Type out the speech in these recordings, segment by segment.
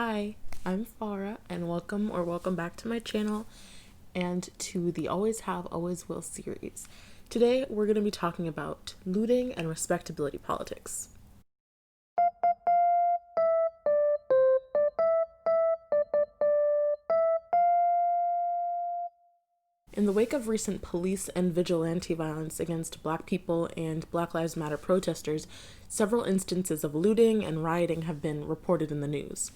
Hi, I'm Farah, and welcome back to my channel and to the Always Have, Always Will series. Today, we're going to be talking about looting and respectability politics. In the wake of recent police and vigilante violence against Black people and Black Lives Matter protesters, several instances of looting and rioting have been reported in the news.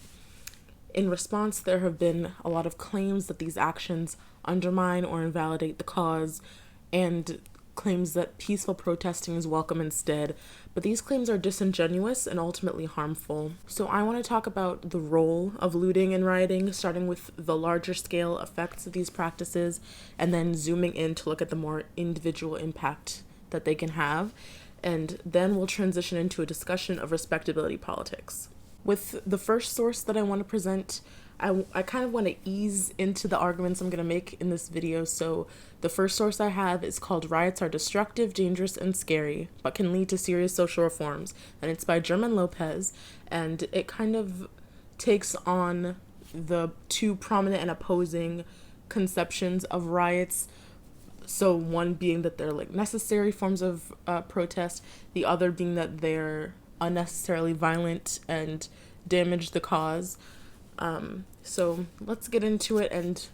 In response, there have been a lot of claims that these actions undermine or invalidate the cause, and claims that peaceful protesting is welcome instead, but these claims are disingenuous and ultimately harmful. So I want to talk about the role of looting and rioting, starting with the larger scale effects of these practices, and then zooming in to look at the more individual impact that they can have, and then we'll transition into a discussion of respectability politics. With the first source that I want to present, I kind of want to ease into the arguments I'm going to make in this video. So the first source I have is called Riots Are Destructive, Dangerous, and Scary, but Can Lead to Serious Social Reforms. And it's by German Lopez. And it kind of takes on the two prominent and opposing conceptions of riots. So one being that they're like necessary forms of protest, the other being that they're unnecessarily violent and damage the cause. So let's get into it and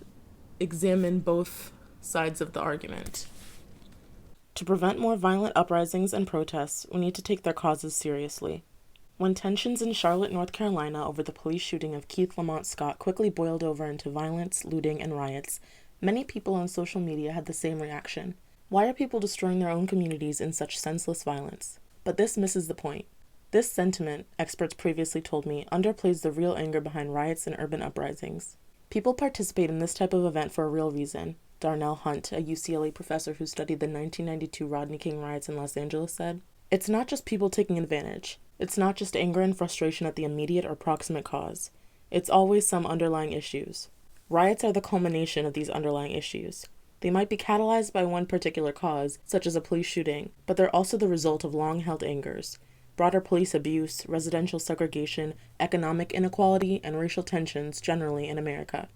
examine both sides of the argument. To prevent more violent uprisings and protests, we need to take their causes seriously. When tensions in Charlotte, North Carolina over the police shooting of Keith Lamont Scott quickly boiled over into violence, looting, and riots, many people on social media had the same reaction. Why are people destroying their own communities in such senseless violence? But this misses the point. This sentiment, experts previously told me, underplays the real anger behind riots and urban uprisings. People participate in this type of event for a real reason, Darnell Hunt, a UCLA professor who studied the 1992 Rodney King riots in Los Angeles, said. It's not just people taking advantage. It's not just anger and frustration at the immediate or proximate cause. It's always some underlying issues. Riots are the culmination of these underlying issues. They might be catalyzed by one particular cause, such as a police shooting, but they're also the result of long-held angers. Broader police abuse, residential segregation, economic inequality, and racial tensions generally in America.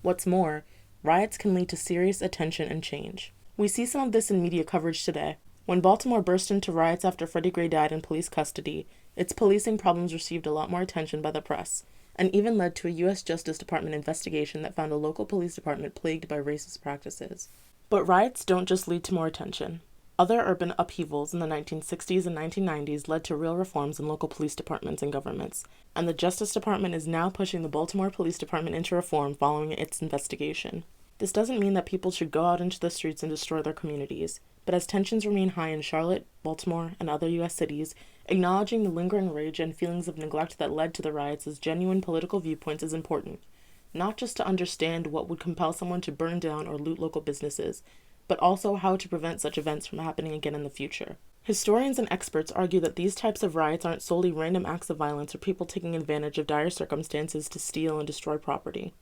What's more, riots can lead to serious attention and change. We see some of this in media coverage today. When Baltimore burst into riots after Freddie Gray died in police custody, its policing problems received a lot more attention by the press, and even led to a U.S. Justice Department investigation that found a local police department plagued by racist practices. But riots don't just lead to more attention. Other urban upheavals in the 1960s and 1990s led to real reforms in local police departments and governments, and the Justice Department is now pushing the Baltimore Police Department into reform following its investigation. This doesn't mean that people should go out into the streets and destroy their communities, but as tensions remain high in Charlotte, Baltimore, and other U.S. cities, acknowledging the lingering rage and feelings of neglect that led to the riots as genuine political viewpoints is important, not just to understand what would compel someone to burn down or loot local businesses, but also how to prevent such events from happening again in the future. Historians and experts argue that these types of riots aren't solely random acts of violence or people taking advantage of dire circumstances to steal and destroy property.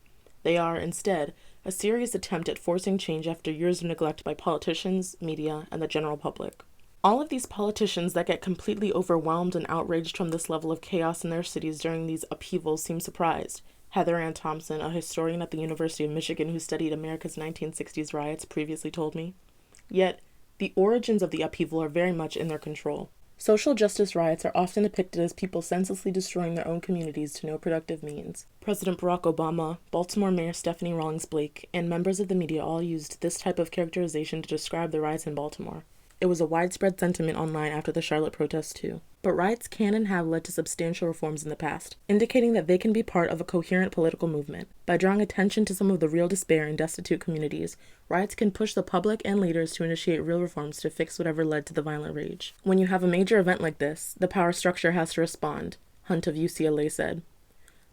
They are, instead, a serious attempt at forcing change after years of neglect by politicians, media, and the general public. All of these politicians that get completely overwhelmed and outraged from this level of chaos in their cities during these upheavals seem surprised. Heather Ann Thompson, a historian at the University of Michigan who studied America's 1960s riots, previously told me. Yet, the origins of the upheaval are very much in their control. Social justice riots are often depicted as people senselessly destroying their own communities to no productive means. President Barack Obama, Baltimore Mayor Stephanie Rawlings Blake, and members of the media all used this type of characterization to describe the riots in Baltimore. It was a widespread sentiment online after the Charlotte protests, too. But riots can and have led to substantial reforms in the past, indicating that they can be part of a coherent political movement. By drawing attention to some of the real despair in destitute communities, riots can push the public and leaders to initiate real reforms to fix whatever led to the violent rage. When you have a major event like this, the power structure has to respond, Hunt of UCLA said.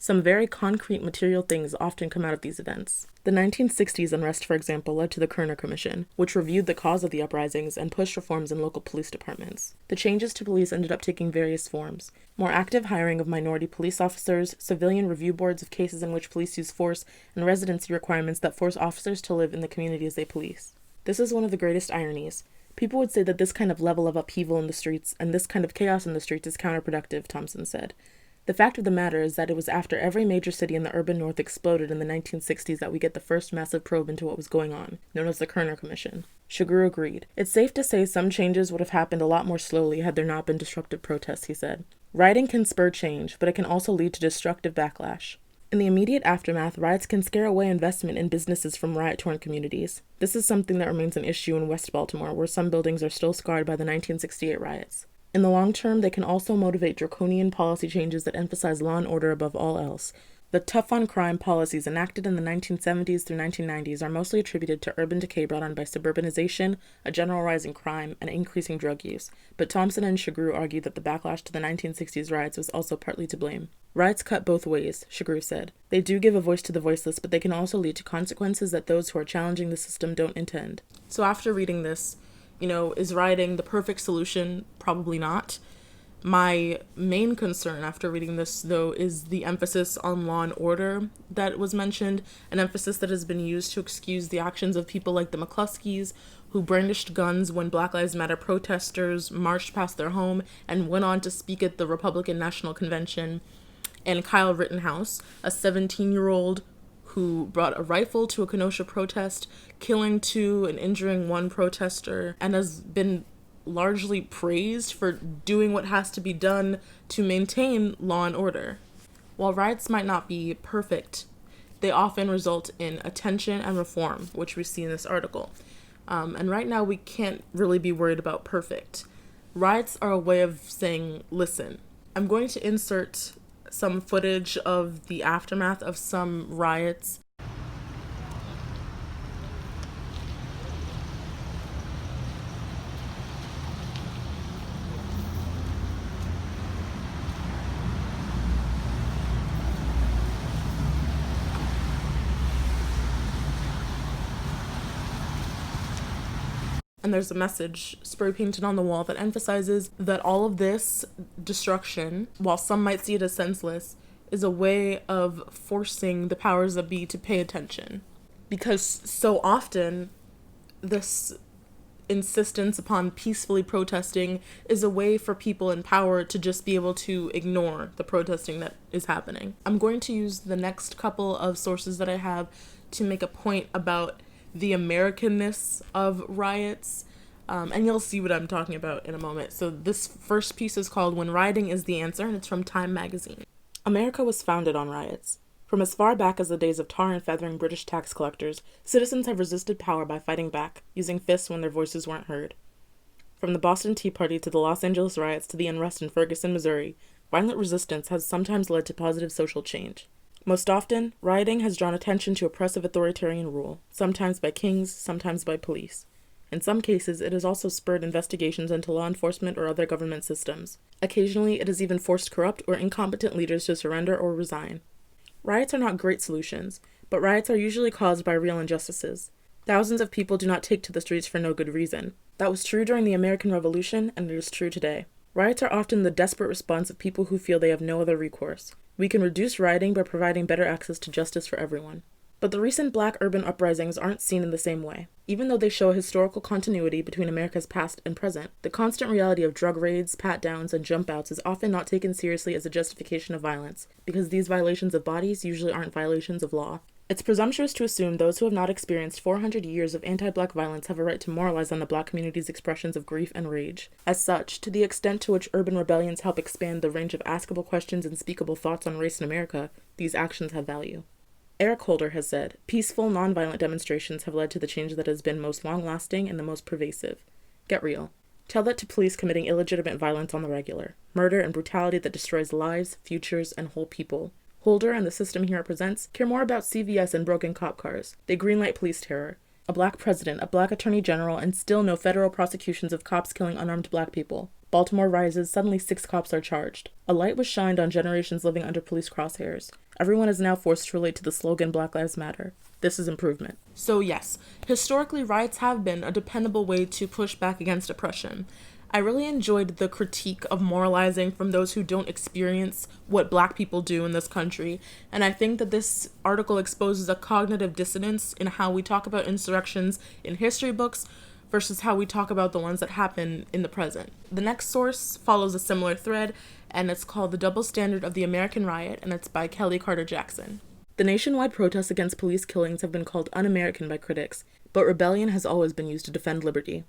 Some very concrete material things often come out of these events. The 1960s unrest, for example, led to the Kerner Commission, which reviewed the cause of the uprisings and pushed reforms in local police departments. The changes to police ended up taking various forms: more active hiring of minority police officers, civilian review boards of cases in which police use force, and residency requirements that force officers to live in the communities they police. This is one of the greatest ironies. People would say that this kind of level of upheaval in the streets and this kind of chaos in the streets is counterproductive, Thompson said. The fact of the matter is that it was after every major city in the urban north exploded in the 1960s that we get the first massive probe into what was going on, known as the Kerner Commission. Shagru agreed. It's safe to say some changes would have happened a lot more slowly had there not been destructive protests, he said. Rioting can spur change, but it can also lead to destructive backlash. In the immediate aftermath, riots can scare away investment in businesses from riot-torn communities. This is something that remains an issue in West Baltimore, where some buildings are still scarred by the 1968 riots. In the long term, they can also motivate draconian policy changes that emphasize law and order above all else. The tough-on-crime policies enacted in the 1970s through 1990s are mostly attributed to urban decay brought on by suburbanization, a general rise in crime, and increasing drug use. But Thompson and Shagru argue that the backlash to the 1960s riots was also partly to blame. Riots cut both ways, Shagru said. They do give a voice to the voiceless, but they can also lead to consequences that those who are challenging the system don't intend. So after reading this, is rioting the perfect solution? Probably not. My main concern after reading this, though, is the emphasis on law and order that was mentioned, an emphasis that has been used to excuse the actions of people like the McCluskeys, who brandished guns when Black Lives Matter protesters marched past their home and went on to speak at the Republican National Convention, and Kyle Rittenhouse, a 17-year-old who brought a rifle to a Kenosha protest, killing 2 and injuring 1 protester, and has been largely praised for doing what has to be done to maintain law and order. While riots might not be perfect, they often result in attention and reform, which we see in this article. And right now we can't really be worried about perfect. Riots are a way of saying, listen. I'm going to insert some footage of the aftermath of some riots. And there's a message spray painted on the wall that emphasizes that all of this destruction, while some might see it as senseless, is a way of forcing the powers that be to pay attention. Because so often, this insistence upon peacefully protesting is a way for people in power to just be able to ignore the protesting that is happening. I'm going to use the next couple of sources that I have to make a point about the Americanness of riots, and you'll see what I'm talking about in a moment. So this first piece is called When Rioting is the Answer, and it's from Time magazine. America was founded on riots. From as far back as the days of tar and feathering British tax collectors, citizens have resisted power by fighting back, using fists when their voices weren't heard. From the Boston Tea Party to the Los Angeles riots to the unrest in Ferguson, Missouri, violent resistance has sometimes led to positive social change. Most often, rioting has drawn attention to oppressive authoritarian rule, sometimes by kings, sometimes by police. In some cases, it has also spurred investigations into law enforcement or other government systems. Occasionally, it has even forced corrupt or incompetent leaders to surrender or resign. Riots are not great solutions, but riots are usually caused by real injustices. Thousands of people do not take to the streets for no good reason. That was true during the American Revolution, and it is true today. Riots are often the desperate response of people who feel they have no other recourse. We can reduce rioting by providing better access to justice for everyone. But the recent Black urban uprisings aren't seen in the same way. Even though they show a historical continuity between America's past and present, the constant reality of drug raids, pat-downs, and jump-outs is often not taken seriously as a justification of violence, because these violations of bodies usually aren't violations of law. It's presumptuous to assume those who have not experienced 400 years of anti-Black violence have a right to moralize on the Black community's expressions of grief and rage. As such, to the extent to which urban rebellions help expand the range of askable questions and speakable thoughts on race in America, these actions have value. Eric Holder has said, peaceful, nonviolent demonstrations have led to the change that has been most long-lasting and the most pervasive. Get real. Tell that to police committing illegitimate violence on the regular. Murder and brutality that destroys lives, futures, and whole people. Holder and the system he represents care more about CVS and broken cop cars. They greenlight police terror. A Black president, a Black attorney general, and still no federal prosecutions of cops killing unarmed Black people. Baltimore rises, suddenly 6 cops are charged. A light was shined on generations living under police crosshairs. Everyone is now forced to relate to the slogan Black Lives Matter. This is improvement. So yes, historically riots have been a dependable way to push back against oppression. I really enjoyed the critique of moralizing from those who don't experience what Black people do in this country, and I think that this article exposes a cognitive dissonance in how we talk about insurrections in history books versus how we talk about the ones that happen in the present. The next source follows a similar thread, and it's called The Double Standard of the American Riot, and it's by Kelly Carter Jackson. The nationwide protests against police killings have been called un-American by critics, but rebellion has always been used to defend liberty.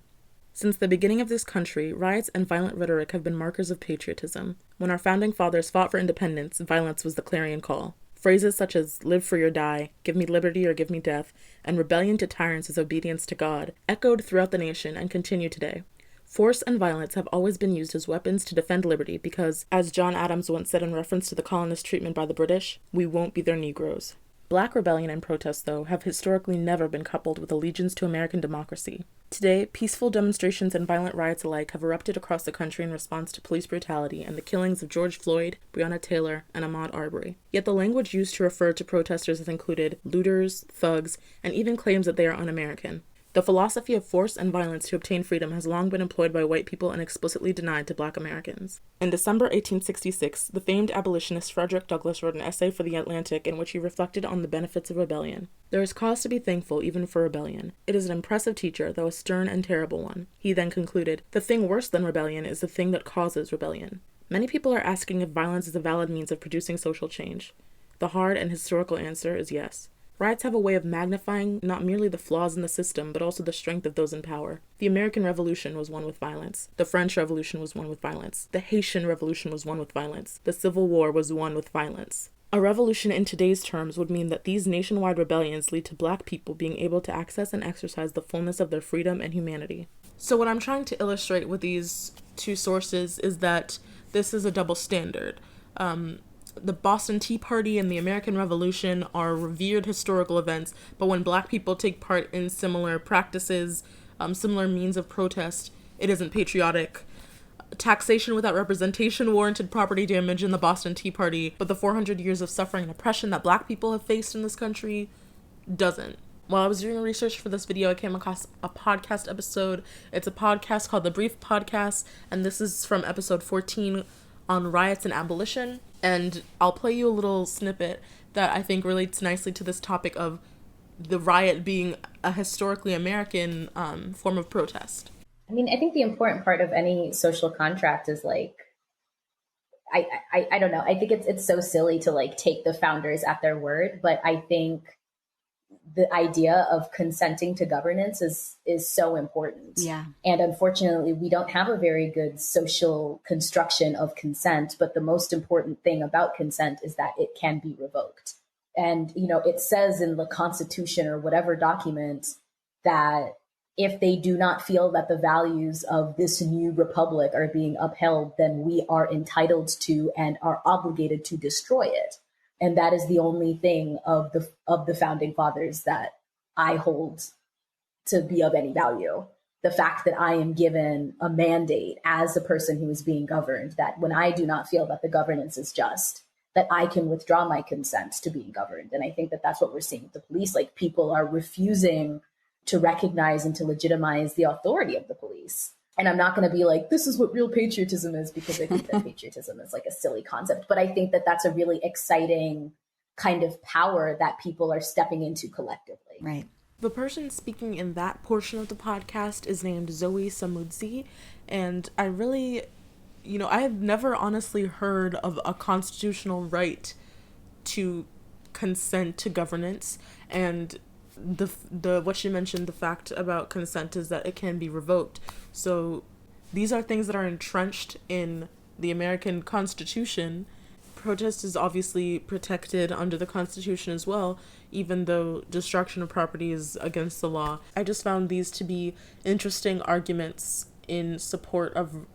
Since the beginning of this country, riots and violent rhetoric have been markers of patriotism. When our founding fathers fought for independence, violence was the clarion call. Phrases such as "live free or die," "give me liberty or give me death," and "rebellion to tyrants is obedience to God" echoed throughout the nation and continue today. Force and violence have always been used as weapons to defend liberty because, as John Adams once said in reference to the colonist treatment by the British, "we won't be their Negroes." Black rebellion and protest, though, have historically never been coupled with allegiance to American democracy. Today, peaceful demonstrations and violent riots alike have erupted across the country in response to police brutality and the killings of George Floyd, Breonna Taylor, and Ahmaud Arbery. Yet the language used to refer to protesters has included looters, thugs, and even claims that they are un-American. The philosophy of force and violence to obtain freedom has long been employed by white people and explicitly denied to Black Americans. In December 1866, the famed abolitionist Frederick Douglass wrote an essay for The Atlantic in which he reflected on the benefits of rebellion. There is cause to be thankful even for rebellion. It is an impressive teacher, though a stern and terrible one. He then concluded, "The thing worse than rebellion is the thing that causes rebellion." Many people are asking if violence is a valid means of producing social change. The hard and historical answer is yes. Riots have a way of magnifying not merely the flaws in the system, but also the strength of those in power. The American Revolution was won with violence. The French Revolution was won with violence. The Haitian Revolution was won with violence. The Civil War was won with violence. A revolution in today's terms would mean that these nationwide rebellions lead to Black people being able to access and exercise the fullness of their freedom and humanity. So what I'm trying to illustrate with these two sources is that this is a double standard. The Boston Tea Party and the American Revolution are revered historical events, but when Black people take part in similar practices, similar means of protest, it isn't patriotic. Taxation without representation warranted property damage in the Boston Tea Party, but the 400 years of suffering and oppression that Black people have faced in this country doesn't. While I was doing research for this video, I came across a podcast episode. It's a podcast called The Brief Podcast, and this is from episode 14 on riots and abolition. And I'll play you a little snippet that I think relates nicely to this topic of the riot being a historically American form of protest. I mean, I think the important part of any social contract is like, I don't know. I think it's so silly to like take the founders at their word, but I think the idea of consenting to governance is so important. Yeah. And unfortunately, we don't have a very good social construction of consent, but the most important thing about consent is that it can be revoked. And, you know, it says in the Constitution or whatever document that if they do not feel that the values of this new republic are being upheld, then we are entitled to and are obligated to destroy it. And that is the only thing of the founding fathers that I hold to be of any value. The fact that I am given a mandate as a person who is being governed, that when I do not feel that the governance is just, that I can withdraw my consent to being governed. And I think that that's what we're seeing with the police. Like, people are refusing to recognize and to legitimize the authority of the police. And I'm not going to be like, this is what real patriotism is, because I think that patriotism is like a silly concept. But I think that that's a really exciting kind of power that people are stepping into collectively. Right. The person speaking in that portion of the podcast is named Zoe Samudzi. And I really, I have never honestly heard of a constitutional right to consent to governance. And the what she mentioned, the fact about consent is that it can be revoked. So these are things that are entrenched in the American Constitution. Protest is obviously protected under the Constitution as well, even though destruction of property is against the law. I just found these to be interesting arguments in support of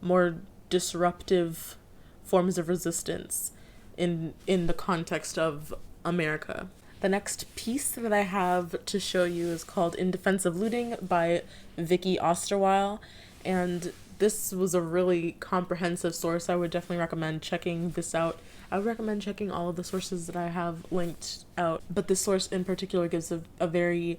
more disruptive forms of resistance in the context of America. The next piece that I have to show you is called In Defense of Looting by Vicky Osterweil, and this was a really comprehensive source. I would definitely recommend checking this out. I would recommend checking all of the sources that I have linked out, but this source in particular gives a very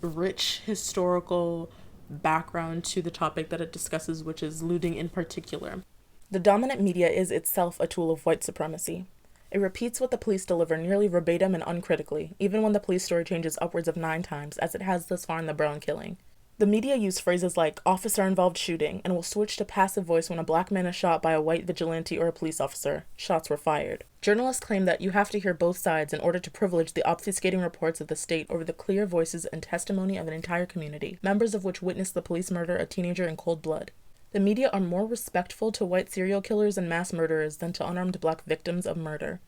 rich historical background to the topic that it discusses, which is looting in particular. The dominant media is itself a tool of white supremacy. It repeats what the police deliver nearly verbatim and uncritically, even when the police story changes upwards of 9 times, as it has thus far in the Brown killing. The media use phrases like officer-involved shooting and will switch to passive voice when a black man is shot by a white vigilante or a police officer. Shots were fired. Journalists claim that you have to hear both sides in order to privilege the obfuscating reports of the state over the clear voices and testimony of an entire community, members of which witnessed the police murder a teenager in cold blood. The media are more respectful to white serial killers and mass murderers than to unarmed black victims of murder.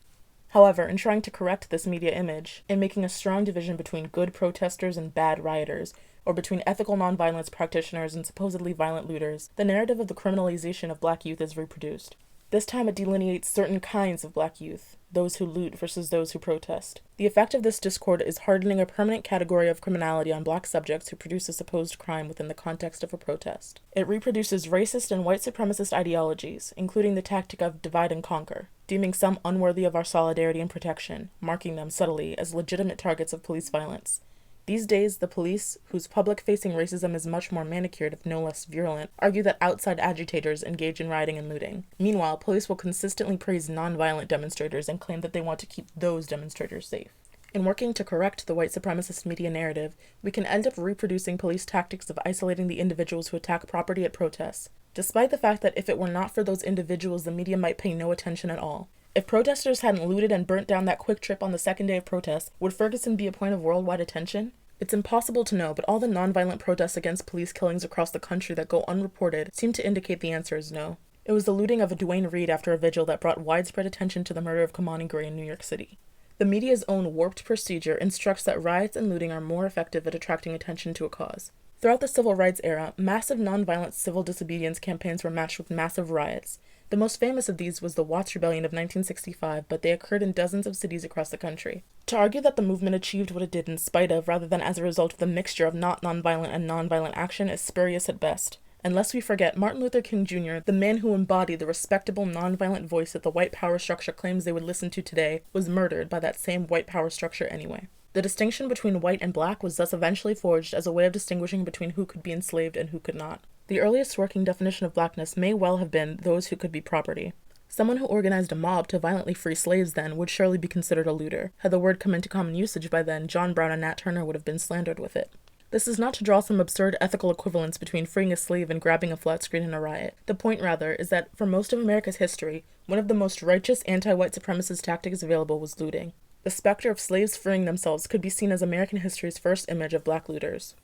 However, in trying to correct this media image, in making a strong division between good protesters and bad rioters, or between ethical nonviolence practitioners and supposedly violent looters, the narrative of the criminalization of black youth is reproduced. This time it delineates certain kinds of black youth, those who loot versus those who protest. The effect of this discord is hardening a permanent category of criminality on black subjects who produce a supposed crime within the context of a protest. It reproduces racist and white supremacist ideologies, including the tactic of divide and conquer, deeming some unworthy of our solidarity and protection, marking them subtly as legitimate targets of police violence. These days, the police, whose public-facing racism is much more manicured if no less virulent, argue that outside agitators engage in rioting and looting. Meanwhile, police will consistently praise non-violent demonstrators and claim that they want to keep those demonstrators safe. In working to correct the white supremacist media narrative, we can end up reproducing police tactics of isolating the individuals who attack property at protests, despite the fact that if it were not for those individuals, the media might pay no attention at all. If protesters hadn't looted and burnt down that quick trip on the second day of protests, would Ferguson be a point of worldwide attention? It's impossible to know, but all the nonviolent protests against police killings across the country that go unreported seem to indicate the answer is no. It was the looting of a Duane Reade after a vigil that brought widespread attention to the murder of Kamani Gray in New York City. The media's own warped procedure instructs that riots and looting are more effective at attracting attention to a cause. Throughout the civil rights era, massive nonviolent civil disobedience campaigns were matched with massive riots. The most famous of these was the Watts Rebellion of 1965, but they occurred in dozens of cities across the country. To argue that the movement achieved what it did in spite of, rather than as a result of the mixture of not nonviolent and nonviolent action, is spurious at best. And lest we forget, Martin Luther King Jr., the man who embodied the respectable nonviolent voice that the white power structure claims they would listen to today, was murdered by that same white power structure anyway. The distinction between white and black was thus eventually forged as a way of distinguishing between who could be enslaved and who could not. The earliest working definition of blackness may well have been those who could be property. Someone who organized a mob to violently free slaves then would surely be considered a looter. Had the word come into common usage by then, John Brown and Nat Turner would have been slandered with it. This is not to draw some absurd ethical equivalence between freeing a slave and grabbing a flat screen in a riot. The point, rather, is that for most of America's history, one of the most righteous anti-white supremacist tactics available was looting. The specter of slaves freeing themselves could be seen as American history's first image of black looters.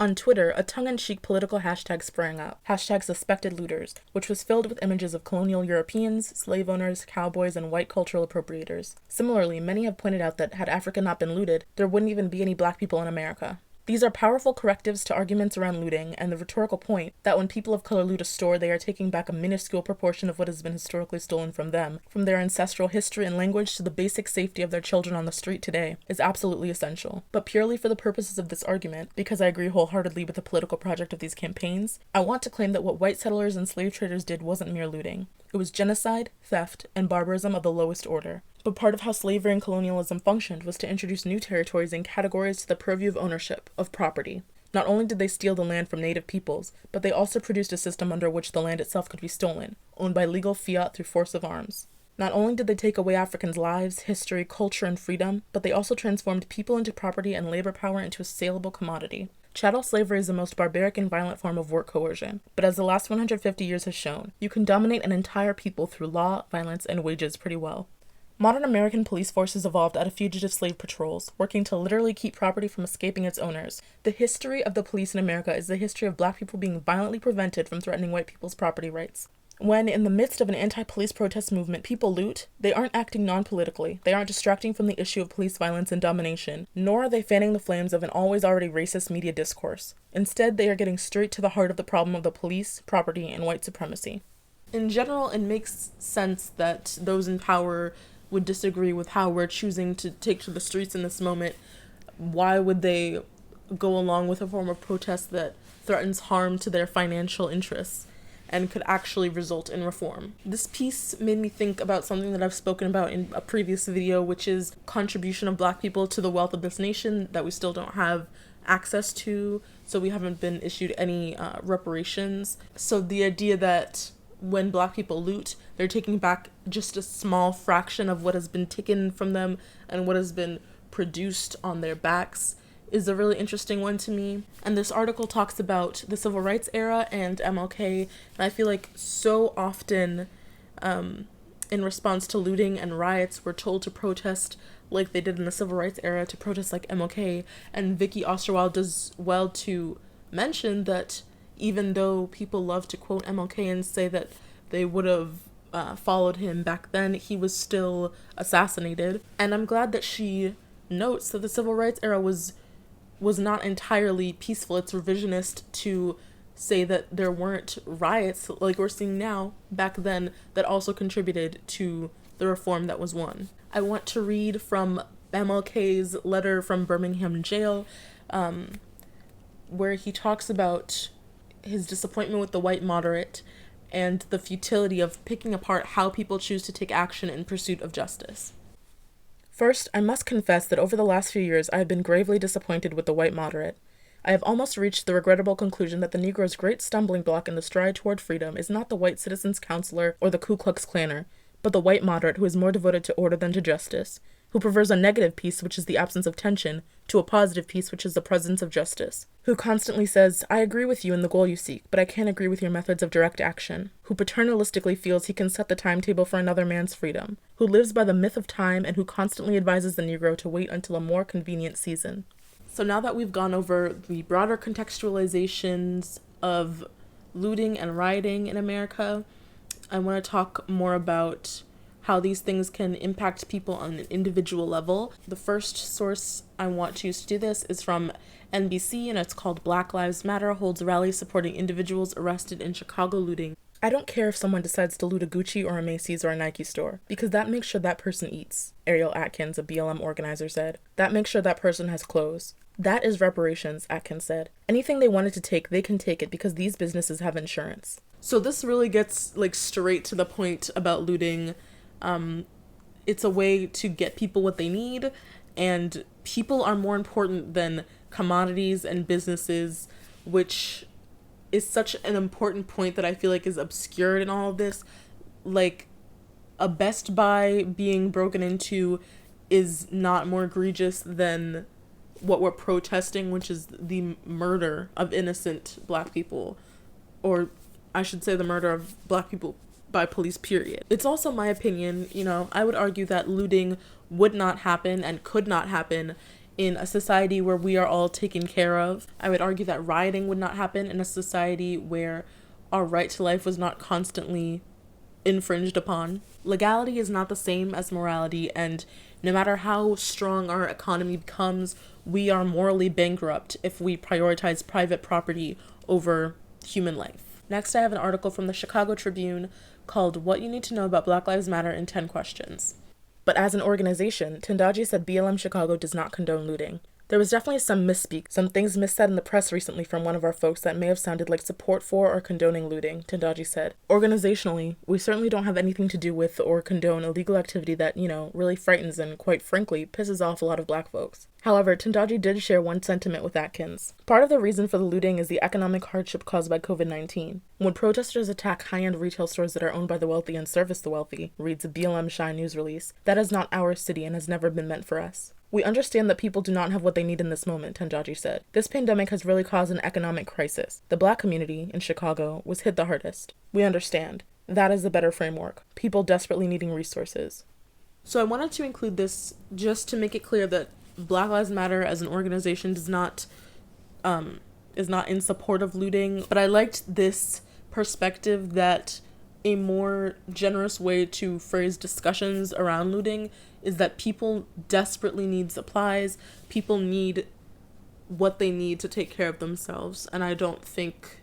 On Twitter, a tongue-in-cheek political hashtag sprang up, #suspectedlooters, which was filled with images of colonial Europeans, slave owners, cowboys, and white cultural appropriators. Similarly, many have pointed out that had Africa not been looted, there wouldn't even be any black people in America. These are powerful correctives to arguments around looting and the rhetorical point that when people of color loot a store, they are taking back a minuscule proportion of what has been historically stolen from them, from their ancestral history and language to the basic safety of their children on the street today, is absolutely essential. But purely for the purposes of this argument, because I agree wholeheartedly with the political project of these campaigns, I want to claim that what white settlers and slave traders did wasn't mere looting. It was genocide, theft, and barbarism of the lowest order. But part of how slavery and colonialism functioned was to introduce new territories and categories to the purview of ownership, of property. Not only did they steal the land from native peoples, but they also produced a system under which the land itself could be stolen, owned by legal fiat through force of arms. Not only did they take away Africans' lives, history, culture, and freedom, but they also transformed people into property and labor power into a saleable commodity. Chattel slavery is the most barbaric and violent form of work coercion, but as the last 150 years has shown, you can dominate an entire people through law, violence, and wages pretty well. Modern American police forces evolved out of fugitive slave patrols, working to literally keep property from escaping its owners. The history of the police in America is the history of black people being violently prevented from threatening white people's property rights. When, in the midst of an anti-police protest movement, people loot, they aren't acting non-politically, they aren't distracting from the issue of police violence and domination, nor are they fanning the flames of an always already racist media discourse. Instead, they are getting straight to the heart of the problem of the police, property, and white supremacy. In general, it makes sense that those in power would disagree with how we're choosing to take to the streets in this moment. Why would they go along with a form of protest that threatens harm to their financial interests and could actually result in reform? This piece made me think about something that I've spoken about in a previous video, which is contribution of black people to the wealth of this nation that we still don't have access to, so we haven't been issued any reparations. So the idea that when black people loot, they're taking back just a small fraction of what has been taken from them and what has been produced on their backs is a really interesting one to me. And this article talks about the civil rights era and MLK, and I feel like so often in response to looting and riots, we're told to protest like they did in the civil rights era, to protest like MLK, and Vicky Osterwald does well to mention that even though people love to quote MLK and say that they would have followed him back then, he was still assassinated. And I'm glad that she notes that the civil rights era was not entirely peaceful. It's revisionist to say that there weren't riots like we're seeing now back then that also contributed to the reform that was won. I want to read from MLK's letter from Birmingham jail, where he talks about his disappointment with the white moderate and the futility of picking apart how people choose to take action in pursuit of justice. First, I must confess that over the last few years I have been gravely disappointed with the white moderate. I have almost reached the regrettable conclusion that the Negro's great stumbling block in the stride toward freedom is not the white citizen's counselor or the Ku Klux Klanner, but the white moderate who is more devoted to order than to justice, who prefers a negative peace, which is the absence of tension, to a positive peace, which is the presence of justice, who constantly says, I agree with you in the goal you seek, but I can't agree with your methods of direct action, who paternalistically feels he can set the timetable for another man's freedom, who lives by the myth of time, and who constantly advises the Negro to wait until a more convenient season. So now that we've gone over the broader contextualizations of looting and rioting in America, I want to talk more about how these things can impact people on an individual level. The first source I want to use to do this is from NBC, and it's called Black Lives Matter holds rally supporting individuals arrested in Chicago looting. I don't care if someone decides to loot a Gucci or a Macy's or a Nike store, because that makes sure that person eats, Ariel Atkins, a BLM organizer, said. That makes sure that person has clothes. That is reparations, Atkins said. Anything they wanted to take, they can take it because these businesses have insurance. So this really gets straight to the point about looting. It's a way to get people what they need, and people are more important than commodities and businesses, which is such an important point that I feel like is obscured in all of this. Like, a Best Buy being broken into is not more egregious than what we're protesting, which is the murder of innocent Black people, or I should say the murder of Black people by police, period. It's also my opinion, I would argue that looting would not happen and could not happen in a society where we are all taken care of. I would argue that rioting would not happen in a society where our right to life was not constantly infringed upon. Legality is not the same as morality, and no matter how strong our economy becomes, we are morally bankrupt if we prioritize private property over human life. Next, I have an article from the Chicago Tribune called What You Need to Know About Black Lives Matter in 10 Questions. But as an organization, Tendaji said BLM Chicago does not condone looting. There was definitely some misspeak, some things missaid in the press recently from one of our folks that may have sounded like support for or condoning looting, Tendaji said. Organizationally, we certainly don't have anything to do with or condone illegal activity that, really frightens and, quite frankly, pisses off a lot of Black folks. However, Tendaji did share one sentiment with Atkins. Part of the reason for the looting is the economic hardship caused by COVID-19. When protesters attack high-end retail stores that are owned by the wealthy and service the wealthy, reads a BLM Shine news release, that is not our city and has never been meant for us. We understand that people do not have what they need in this moment, Tendaji said. This pandemic has really caused an economic crisis. The Black community in Chicago was hit the hardest. We understand. That is the better framework. People desperately needing resources. So I wanted to include this just to make it clear that Black Lives Matter as an organization is not in support of looting, but I liked this perspective that a more generous way to phrase discussions around looting is that people desperately need supplies, people need what they need to take care of themselves, and I don't think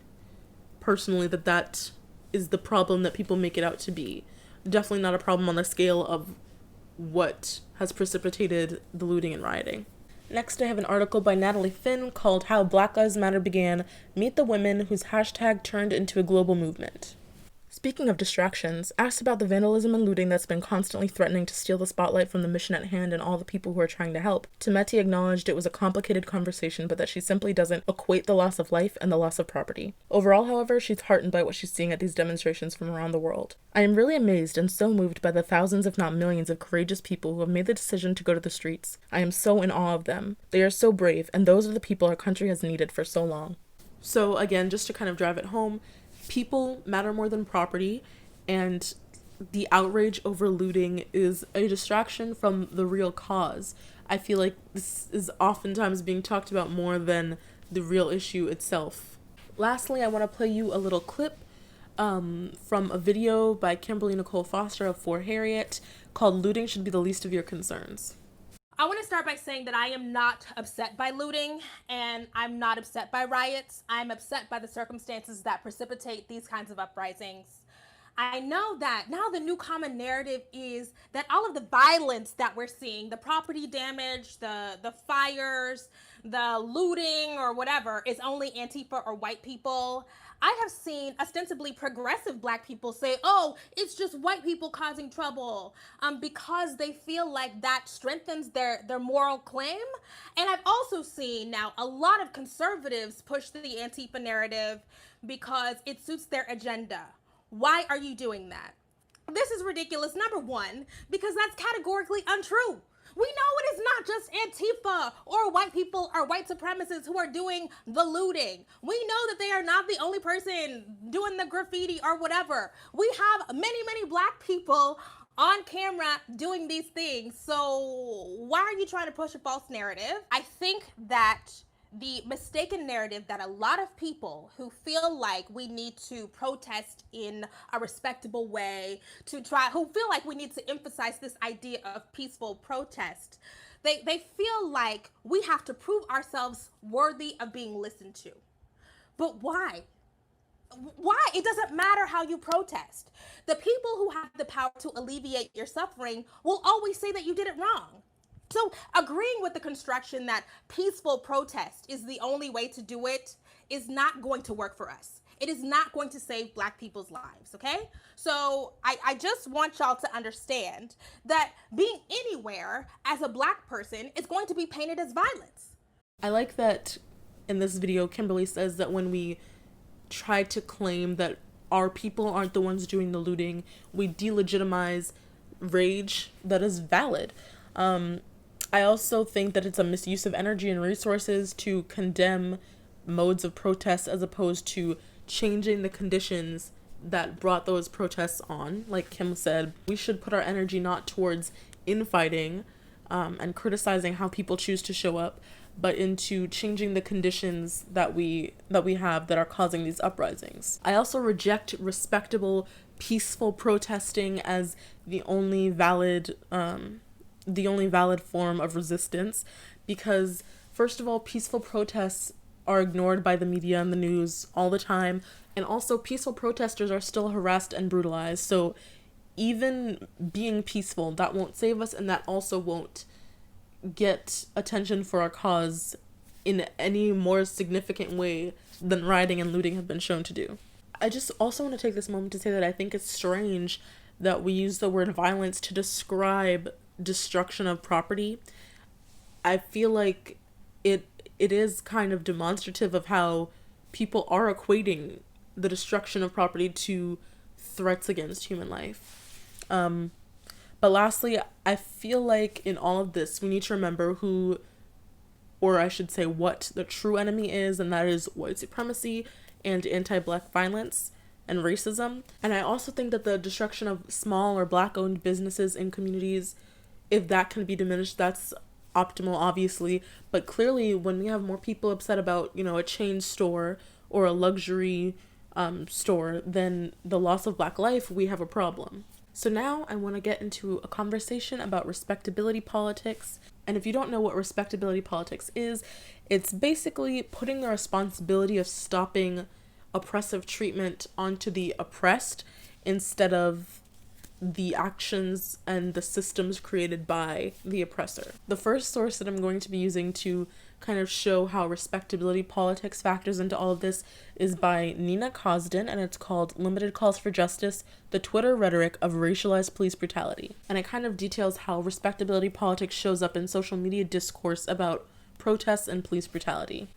personally that is the problem that people make it out to be. Definitely not a problem on the scale of what has precipitated the looting and rioting. Next, I have an article by Natalie Finn called How Black Lives Matter Began, Meet the Women Whose Hashtag Turned into a Global Movement. Speaking of distractions, asked about the vandalism and looting that's been constantly threatening to steal the spotlight from the mission at hand and all the people who are trying to help, Timeti acknowledged it was a complicated conversation, but that she simply doesn't equate the loss of life and the loss of property. Overall, however, she's heartened by what she's seeing at these demonstrations from around the world. I am really amazed and so moved by the thousands, if not millions, of courageous people who have made the decision to go to the streets. I am so in awe of them. They are so brave, and those are the people our country has needed for so long. So again, just to kind of drive it home, people matter more than property, and the outrage over looting is a distraction from the real cause. I feel like this is oftentimes being talked about more than the real issue itself. Lastly, I want to play you a little clip from a video by Kimberly Nicole Foster of For Harriet called "Looting Should Be the Least of Your Concerns." I want to start by saying that I am not upset by looting, and I'm not upset by riots. I'm upset by the circumstances that precipitate these kinds of uprisings. I know that now the new common narrative is that all of the violence that we're seeing, the property damage, the fires, the looting or whatever, is only Antifa or white people. I have seen ostensibly progressive Black people say, oh, it's just white people causing trouble, because they feel like that strengthens their moral claim. And I've also seen now a lot of conservatives push the Antifa narrative because it suits their agenda. Why are you doing that? This is ridiculous, number one, because that's categorically untrue. We know it is not just Antifa or white people or white supremacists who are doing the looting. We know that they are not the only person doing the graffiti or whatever. We have many, many Black people on camera doing these things. So why are you trying to push a false narrative? I think that the mistaken narrative that a lot of people who feel like we need to protest in a respectable way, who feel like we need to emphasize this idea of peaceful protest, they feel like we have to prove ourselves worthy of being listened to. But why? Why? It doesn't matter how you protest. The people who have the power to alleviate your suffering will always say that you did it wrong. So agreeing with the construction that peaceful protest is the only way to do it is not going to work for us. It is not going to save Black people's lives, okay? So I just want y'all to understand that being anywhere as a Black person is going to be painted as violence. I like that in this video, Kimberly says that when we try to claim that our people aren't the ones doing the looting, we delegitimize rage that is valid. I also think that it's a misuse of energy and resources to condemn modes of protest as opposed to changing the conditions that brought those protests on. Like Kim said, we should put our energy not towards infighting and criticizing how people choose to show up, but into changing the conditions that we have that are causing these uprisings. I also reject respectable, peaceful protesting as the only valid form of resistance, because first of all, peaceful protests are ignored by the media and the news all the time, and also peaceful protesters are still harassed and brutalized. So even being peaceful, that won't save us, and that also won't get attention for our cause in any more significant way than rioting and looting have been shown to do. I just also want to take this moment to say that I think it's strange that we use the word violence to describe destruction of property. I feel like it is kind of demonstrative of how people are equating the destruction of property to threats against human life. But lastly, I feel like in all of this, we need to remember who, or I should say what the true enemy is, and that is white supremacy and anti-Black violence and racism. And I also think that the destruction of small or Black-owned businesses in communities, if that can be diminished, that's optimal, obviously. But clearly, when we have more people upset about, a chain store or a luxury store than the loss of Black life, we have a problem. So now I want to get into a conversation about respectability politics. And if you don't know what respectability politics is, it's basically putting the responsibility of stopping oppressive treatment onto the oppressed instead of the actions and the systems created by the oppressor. The first source that I'm going to be using to kind of show how respectability politics factors into all of this is by Nina Cosden, and it's called Limited Calls for Justice, The Twitter Rhetoric of Racialized Police Brutality. And it kind of details how respectability politics shows up in social media discourse about protests and police brutality.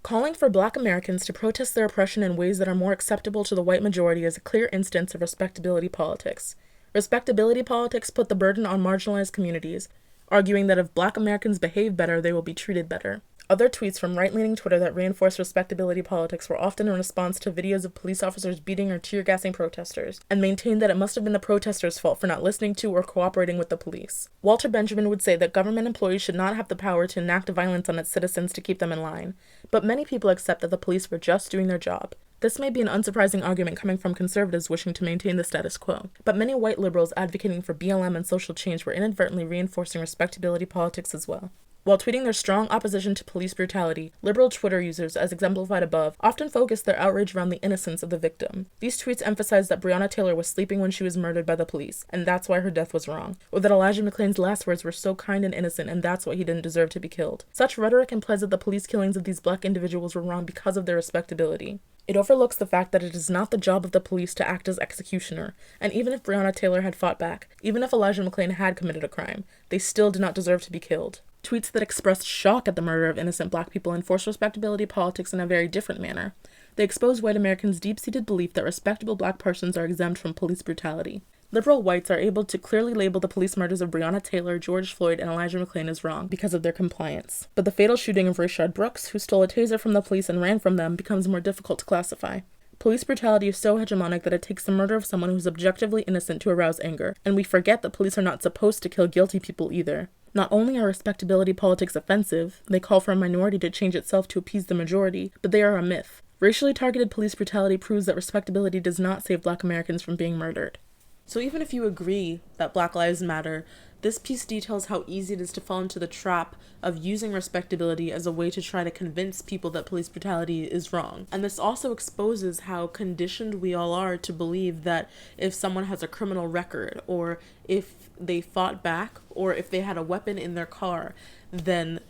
Calling for Black Americans to protest their oppression in ways that are more acceptable to the white majority is a clear instance of respectability politics. Respectability politics put the burden on marginalized communities, arguing that if Black Americans behave better, they will be treated better. Other tweets from right-leaning Twitter that reinforced respectability politics were often in response to videos of police officers beating or tear-gassing protesters, and maintained that it must have been the protesters' fault for not listening to or cooperating with the police. Walter Benjamin would say that government employees should not have the power to enact violence on its citizens to keep them in line, but many people accept that the police were just doing their job. This may be an unsurprising argument coming from conservatives wishing to maintain the status quo, but many white liberals advocating for BLM and social change were inadvertently reinforcing respectability politics as well. While tweeting their strong opposition to police brutality, liberal Twitter users, as exemplified above, often focused their outrage around the innocence of the victim. These tweets emphasized that Breonna Taylor was sleeping when she was murdered by the police, and that's why her death was wrong, or that Elijah McClain's last words were so kind and innocent, and that's why he didn't deserve to be killed. Such rhetoric implies that the police killings of these Black individuals were wrong because of their respectability. It overlooks the fact that it is not the job of the police to act as executioner, and even if Breonna Taylor had fought back, even if Elijah McClain had committed a crime, they still did not deserve to be killed. Tweets that expressed shock at the murder of innocent Black people enforce respectability politics in a very different manner. They expose white Americans' deep-seated belief that respectable Black persons are exempt from police brutality. Liberal whites are able to clearly label the police murders of Breonna Taylor, George Floyd, and Elijah McClain as wrong because of their compliance. But the fatal shooting of Rayshard Brooks, who stole a taser from the police and ran from them, becomes more difficult to classify. Police brutality is so hegemonic that it takes the murder of someone who's objectively innocent to arouse anger, and we forget that police are not supposed to kill guilty people either. Not only are respectability politics offensive, they call for a minority to change itself to appease the majority, but they are a myth. Racially targeted police brutality proves that respectability does not save Black Americans from being murdered. So even if you agree that Black Lives Matter, this piece details how easy it is to fall into the trap of using respectability as a way to try to convince people that police brutality is wrong. And this also exposes how conditioned we all are to believe that if someone has a criminal record, or if they fought back, or if they had a weapon in their car, then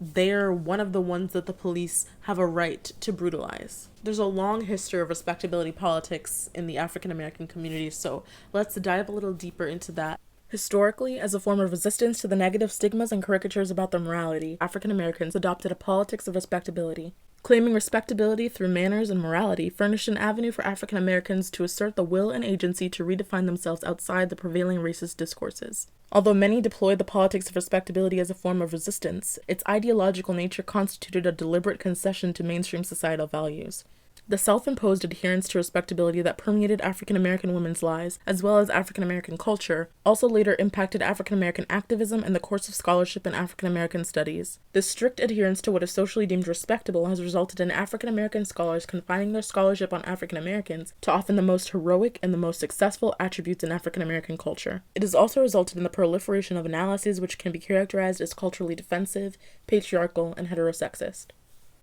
they're one of the ones that the police have a right to brutalize. There's a long history of respectability politics in the African American community, so let's dive a little deeper into that. Historically, as a form of resistance to the negative stigmas and caricatures about their morality, African Americans adopted a politics of respectability. Claiming respectability through manners and morality furnished an avenue for African Americans to assert the will and agency to redefine themselves outside the prevailing racist discourses. Although many deployed the politics of respectability as a form of resistance, its ideological nature constituted a deliberate concession to mainstream societal values. The self-imposed adherence to respectability that permeated African American women's lives, as well as African American culture, also later impacted African American activism and the course of scholarship in African American studies. This strict adherence to what is socially deemed respectable has resulted in African American scholars confining their scholarship on African Americans to often the most heroic and the most successful attributes in African American culture. It has also resulted in the proliferation of analyses which can be characterized as culturally defensive, patriarchal, and heterosexist.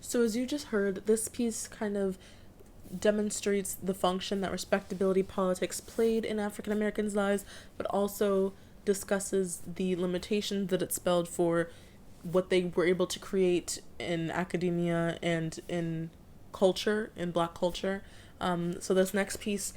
So as you just heard, this piece kind of demonstrates the function that respectability politics played in African Americans' lives, but also discusses the limitations that it spelled for what they were able to create in academia and in culture, in Black culture. So this next piece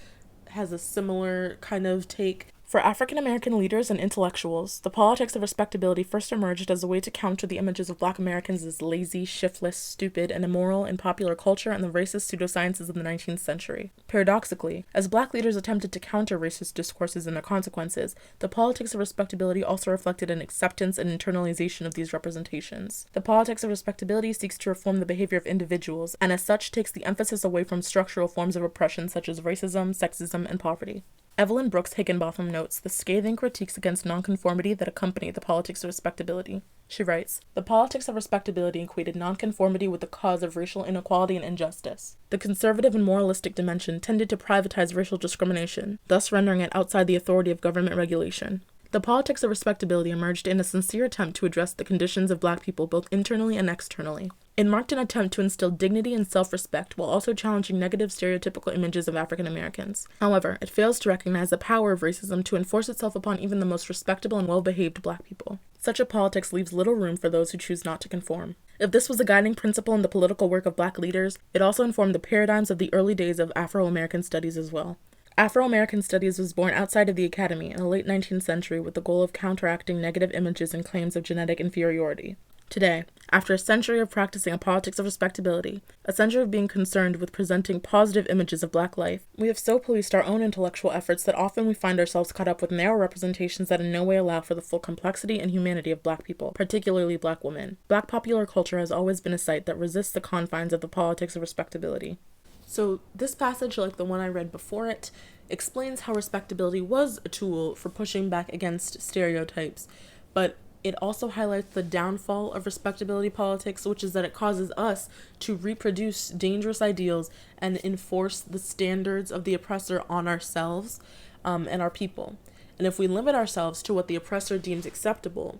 has a similar kind of take. For African American leaders and intellectuals, the politics of respectability first emerged as a way to counter the images of Black Americans as lazy, shiftless, stupid, and immoral in popular culture and the racist pseudosciences of the 19th century. Paradoxically, as Black leaders attempted to counter racist discourses and their consequences, the politics of respectability also reflected an acceptance and internalization of these representations. The politics of respectability seeks to reform the behavior of individuals, and as such takes the emphasis away from structural forms of oppression such as racism, sexism, and poverty. Evelyn Brooks Higginbotham notes the scathing critiques against nonconformity that accompany the politics of respectability. She writes, "The politics of respectability equated nonconformity with the cause of racial inequality and injustice. The conservative and moralistic dimension tended to privatize racial discrimination, thus rendering it outside the authority of government regulation. The politics of respectability emerged in a sincere attempt to address the conditions of Black people both internally and externally. It marked an attempt to instill dignity and self-respect while also challenging negative stereotypical images of African Americans. However, it fails to recognize the power of racism to enforce itself upon even the most respectable and well-behaved Black people. Such a politics leaves little room for those who choose not to conform. If this was a guiding principle in the political work of Black leaders, it also informed the paradigms of the early days of Afro-American studies as well. Afro-American studies was born outside of the academy in the late 19th century with the goal of counteracting negative images and claims of genetic inferiority. Today, after a century of practicing a politics of respectability, a century of being concerned with presenting positive images of Black life, we have so policed our own intellectual efforts that often we find ourselves caught up with narrow representations that in no way allow for the full complexity and humanity of Black people, particularly Black women. Black popular culture has always been a site that resists the confines of the politics of respectability. So this passage, like the one I read before it, explains how respectability was a tool for pushing back against stereotypes, but it also highlights the downfall of respectability politics, which is that it causes us to reproduce dangerous ideals and enforce the standards of the oppressor on ourselves and our people. And if we limit ourselves to what the oppressor deems acceptable,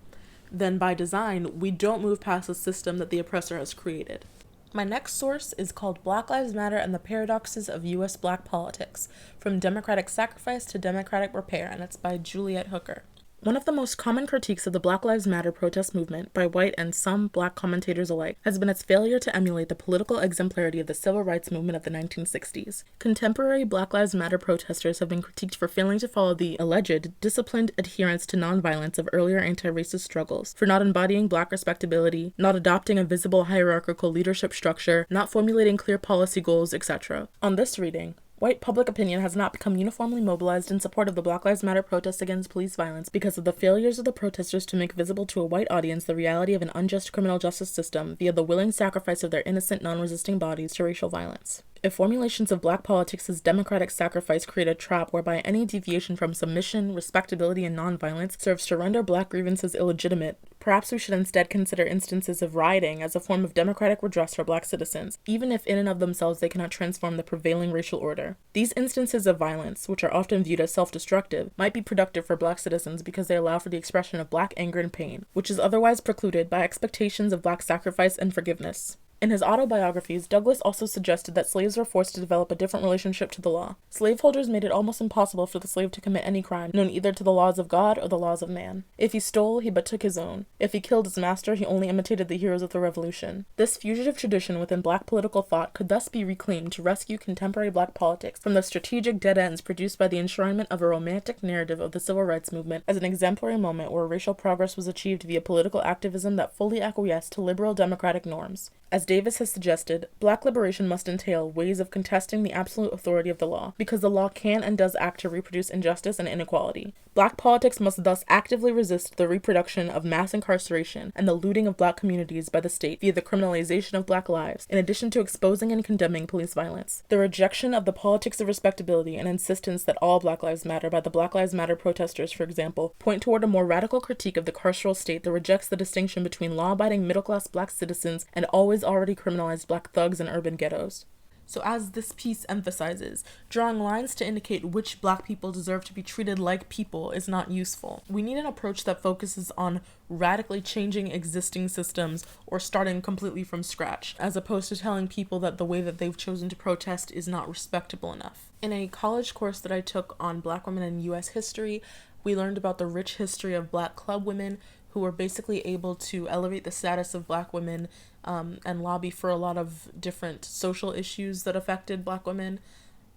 then by design, we don't move past the system that the oppressor has created. My next source is called Black Lives Matter and the Paradoxes of U.S. Black Politics, From Democratic Sacrifice to Democratic Repair, and it's by Juliet Hooker. One of the most common critiques of the Black Lives Matter protest movement by white and some Black commentators alike has been its failure to emulate the political exemplarity of the civil rights movement of the 1960s. Contemporary Black Lives Matter protesters have been critiqued for failing to follow the alleged disciplined adherence to nonviolence of earlier anti-racist struggles, for not embodying Black respectability, not adopting a visible hierarchical leadership structure, not formulating clear policy goals, etc. On this reading, white public opinion has not become uniformly mobilized in support of the Black Lives Matter protests against police violence because of the failures of the protesters to make visible to a white audience the reality of an unjust criminal justice system via the willing sacrifice of their innocent, non-resisting bodies to racial violence. If formulations of Black politics as democratic sacrifice create a trap whereby any deviation from submission, respectability, and nonviolence serves to render Black grievances illegitimate, perhaps we should instead consider instances of rioting as a form of democratic redress for Black citizens, even if in and of themselves they cannot transform the prevailing racial order. These instances of violence, which are often viewed as self-destructive, might be productive for Black citizens because they allow for the expression of Black anger and pain, which is otherwise precluded by expectations of Black sacrifice and forgiveness. In his autobiographies, Douglass also suggested that slaves were forced to develop a different relationship to the law. Slaveholders made it almost impossible for the slave to commit any crime, known either to the laws of God or the laws of man. If he stole, he but took his own. If he killed his master, he only imitated the heroes of the Revolution. This fugitive tradition within Black political thought could thus be reclaimed to rescue contemporary Black politics from the strategic dead ends produced by the enshrinement of a romantic narrative of the civil rights movement as an exemplary moment where racial progress was achieved via political activism that fully acquiesced to liberal democratic norms. As Davis has suggested, Black liberation must entail ways of contesting the absolute authority of the law, because the law can and does act to reproduce injustice and inequality. Black politics must thus actively resist the reproduction of mass incarceration and the looting of Black communities by the state via the criminalization of Black lives, in addition to exposing and condemning police violence. The rejection of the politics of respectability and insistence that all Black lives matter by the Black Lives Matter protesters, for example, point toward a more radical critique of the carceral state that rejects the distinction between law-abiding middle-class Black citizens and already criminalized Black thugs in urban ghettos. So as this piece emphasizes, drawing lines to indicate which Black people deserve to be treated like people is not useful. We need an approach that focuses on radically changing existing systems or starting completely from scratch, as opposed to telling people that the way that they've chosen to protest is not respectable enough. In a college course that I took on Black women in U.S. history, we learned about the rich history of Black club women who were basically able to elevate the status of Black women and lobby for a lot of different social issues that affected Black women.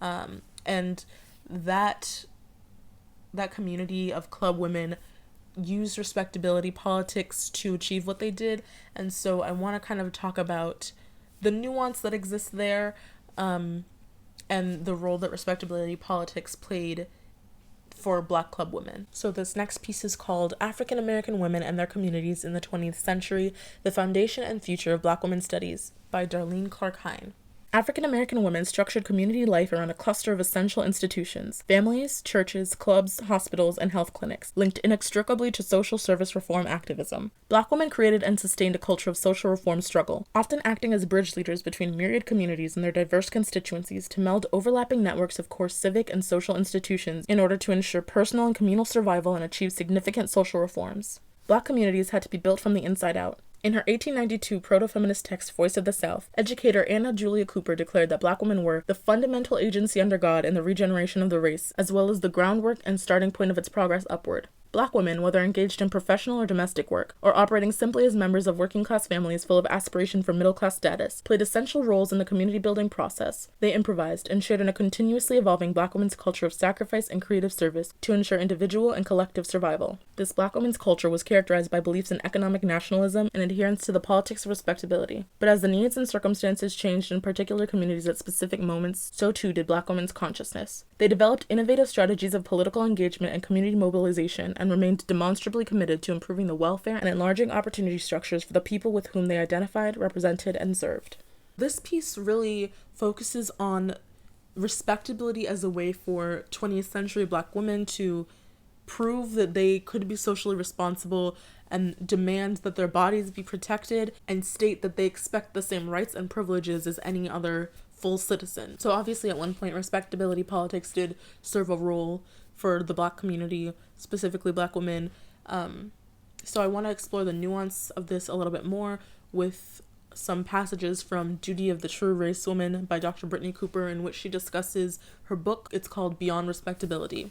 And that community of club women used respectability politics to achieve what they did. And so I want to kind of talk about the nuance that exists there and the role that respectability politics played for Black club women. So this next piece is called African American Women and Their Communities in the 20th Century, The Foundation and Future of Black Women Studies by Darlene Clark Hine. African American women structured community life around a cluster of essential institutions: families, churches, clubs, hospitals, and health clinics, linked inextricably to social service reform activism. Black women created and sustained a culture of social reform struggle, often acting as bridge leaders between myriad communities and their diverse constituencies to meld overlapping networks of core civic and social institutions in order to ensure personal and communal survival and achieve significant social reforms. Black communities had to be built from the inside out. In her 1892 proto-feminist text, Voice of the South, educator Anna Julia Cooper declared that Black women were the fundamental agency under God in the regeneration of the race, as well as the groundwork and starting point of its progress upward. Black women, whether engaged in professional or domestic work, or operating simply as members of working-class families full of aspiration for middle-class status, played essential roles in the community-building process. They improvised and shared in a continuously evolving Black women's culture of sacrifice and creative service to ensure individual and collective survival. This Black women's culture was characterized by beliefs in economic nationalism and adherence to the politics of respectability. But as the needs and circumstances changed in particular communities at specific moments, so too did Black women's consciousness. They developed innovative strategies of political engagement and community mobilization, and remained demonstrably committed to improving the welfare and enlarging opportunity structures for the people with whom they identified, represented, and served. This piece really focuses on respectability as a way for 20th century Black women to prove that they could be socially responsible and demand that their bodies be protected and state that they expect the same rights and privileges as any other full citizen. So obviously at one point respectability politics did serve a role for the Black community, specifically Black women. So I want to explore the nuance of this a little bit more with some passages from Duty of the True Race Woman by Dr. Brittany Cooper, in which she discusses her book. It's called Beyond Respectability.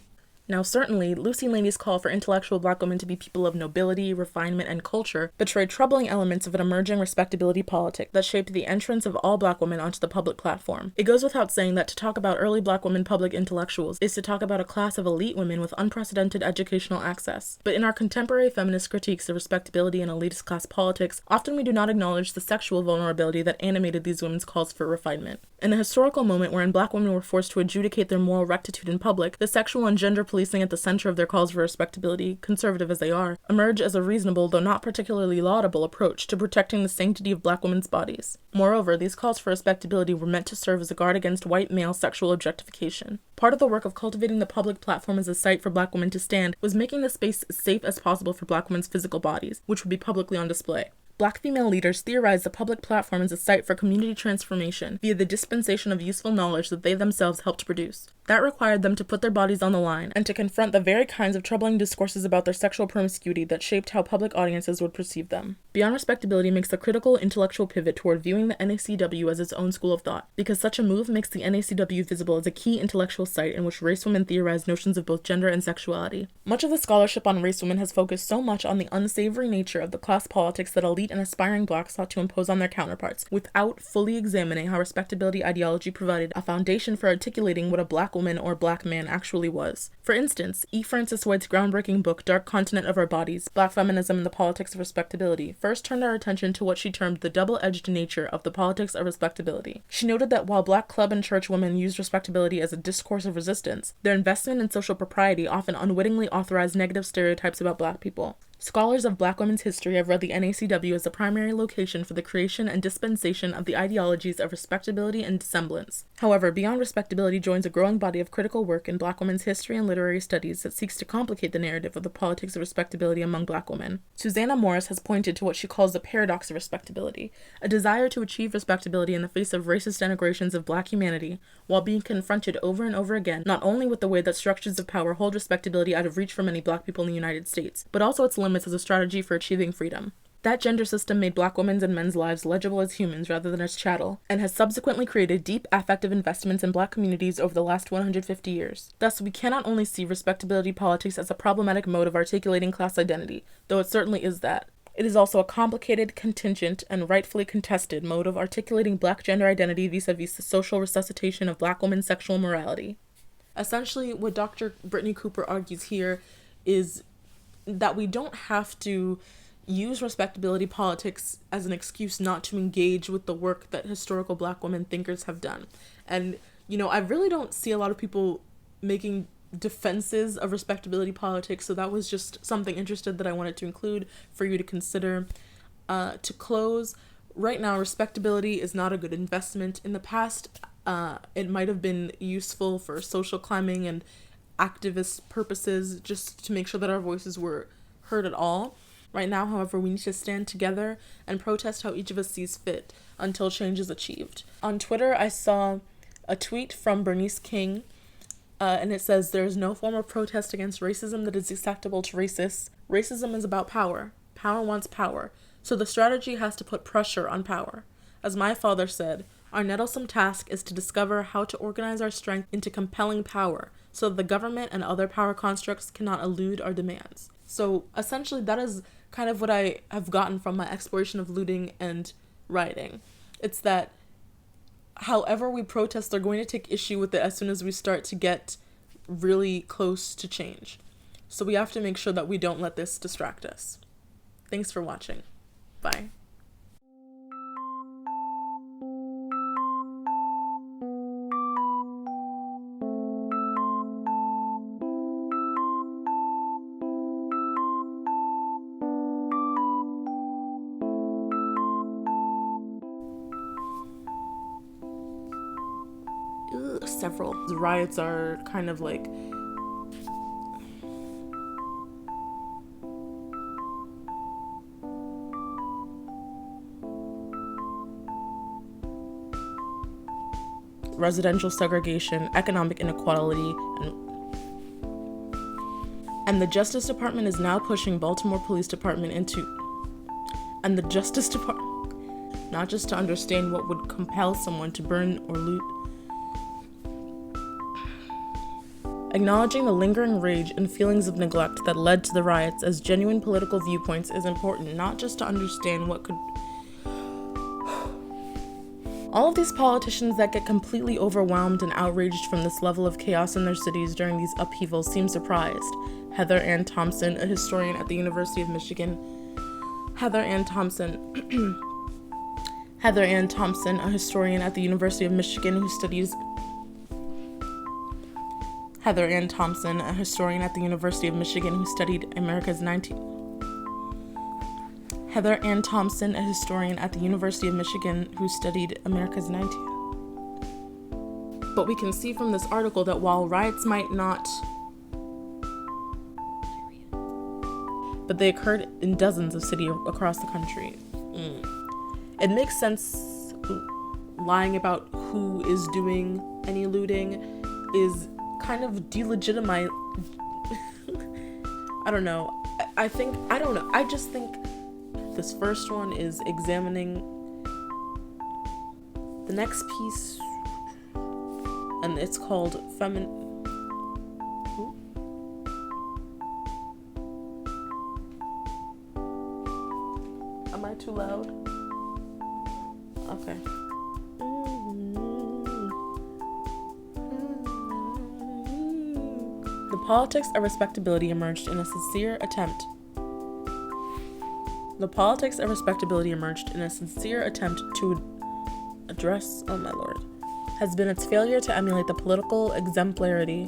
Now certainly, Lucy Laney's call for intellectual Black women to be people of nobility, refinement, and culture betrayed troubling elements of an emerging respectability politic that shaped the entrance of all Black women onto the public platform. It goes without saying that to talk about early Black women public intellectuals is to talk about a class of elite women with unprecedented educational access. But in our contemporary feminist critiques of respectability and elitist class politics, often we do not acknowledge the sexual vulnerability that animated these women's calls for refinement. In the historical moment wherein Black women were forced to adjudicate their moral rectitude in public, the sexual and gender policing at the center of their calls for respectability, conservative as they are, emerge as a reasonable, though not particularly laudable, approach to protecting the sanctity of Black women's bodies. Moreover, these calls for respectability were meant to serve as a guard against white male sexual objectification. Part of the work of cultivating the public platform as a site for Black women to stand was making the space as safe as possible for Black women's physical bodies, which would be publicly on display. Black female leaders theorized the public platform as a site for community transformation via the dispensation of useful knowledge that they themselves helped produce. That required them to put their bodies on the line and to confront the very kinds of troubling discourses about their sexual promiscuity that shaped how public audiences would perceive them. Beyond Respectability makes a critical intellectual pivot toward viewing the NACW as its own school of thought, because such a move makes the NACW visible as a key intellectual site in which race women theorize notions of both gender and sexuality. Much of the scholarship on race women has focused so much on the unsavory nature of the class politics that elite and aspiring Blacks sought to impose on their counterparts, without fully examining how respectability ideology provided a foundation for articulating what a Black woman or Black man actually was. For instance, E. Francis White's groundbreaking book, Dark Continent of Our Bodies, Black Feminism and the Politics of Respectability, first turned our attention to what she termed the double-edged nature of the politics of respectability. She noted that while Black club and church women used respectability as a discourse of resistance, their investment in social propriety often unwittingly authorized negative stereotypes about Black people. Scholars of Black women's history have read the NACW as the primary location for the creation and dispensation of the ideologies of respectability and dissemblance. However, Beyond Respectability joins a growing body of critical work in Black women's history and literary studies that seeks to complicate the narrative of the politics of respectability among Black women. Susanna Morris has pointed to what she calls the paradox of respectability, a desire to achieve respectability in the face of racist denigrations of Black humanity, while being confronted over and over again not only with the way that structures of power hold respectability out of reach for many Black people in the United States, but also its limits as a strategy for achieving freedom. That gender system made Black women's and men's lives legible as humans rather than as chattel, and has subsequently created deep affective investments in Black communities over the last 150 years. Thus, we cannot only see respectability politics as a problematic mode of articulating class identity, though it certainly is that. It is also a complicated, contingent, and rightfully contested mode of articulating Black gender identity vis-a-vis the social resuscitation of Black women's sexual morality. Essentially, what Dr. Brittany Cooper argues here is that we don't have to use respectability politics as an excuse not to engage with the work that historical Black women thinkers have done. And, I really don't see a lot of people making defenses of respectability politics, so that was just something interesting that I wanted to include for you to consider. To close, right now, respectability is not a good investment. In the past, it might have been useful for social climbing and activist purposes, just to make sure that our voices were heard at all. Right now, however, we need to stand together and protest how each of us sees fit until change is achieved. On Twitter, I saw a tweet from Bernice King, and it says, "There is no form of protest against racism that is acceptable to racists. Racism is about power. Power wants power. So the strategy has to put pressure on power. As my father said, our nettlesome task is to discover how to organize our strength into compelling power so that the government and other power constructs cannot elude our demands. So essentially that is kind of what I have gotten from my exploration of looting and rioting. It's that however we protest, they're going to take issue with it as soon as we start to get really close to change. So we have to make sure that we don't let this distract us. Thanks for watching. Bye. Several. The riots are kind of like residential segregation, economic inequality, and the Justice Department is now pushing Baltimore Police Department and the Justice Department, not just to understand what would compel someone to burn or loot. Acknowledging the lingering rage and feelings of neglect that led to the riots as genuine political viewpoints is important, not just to understand what could... All of these politicians that get completely overwhelmed and outraged from this level of chaos in their cities during these upheavals seem surprised. Heather Ann Thompson, a historian at the University of Michigan. Heather Ann Thompson, a historian at the University of Michigan who studies... Heather Ann Thompson, a historian at the University of Michigan who studied America's 19... Heather Ann Thompson, a historian at the University of Michigan who studied America's 19... But we can see from this article that while riots might not... but they occurred in dozens of cities across the country. It makes sense lying about who is doing any looting is kind of delegitimize. I don't know. I just think this first one is examining the next piece, and it's called Am I too loud? Okay. The politics of respectability emerged in a sincere attempt to address, oh my lord, has been its failure to emulate the political exemplarity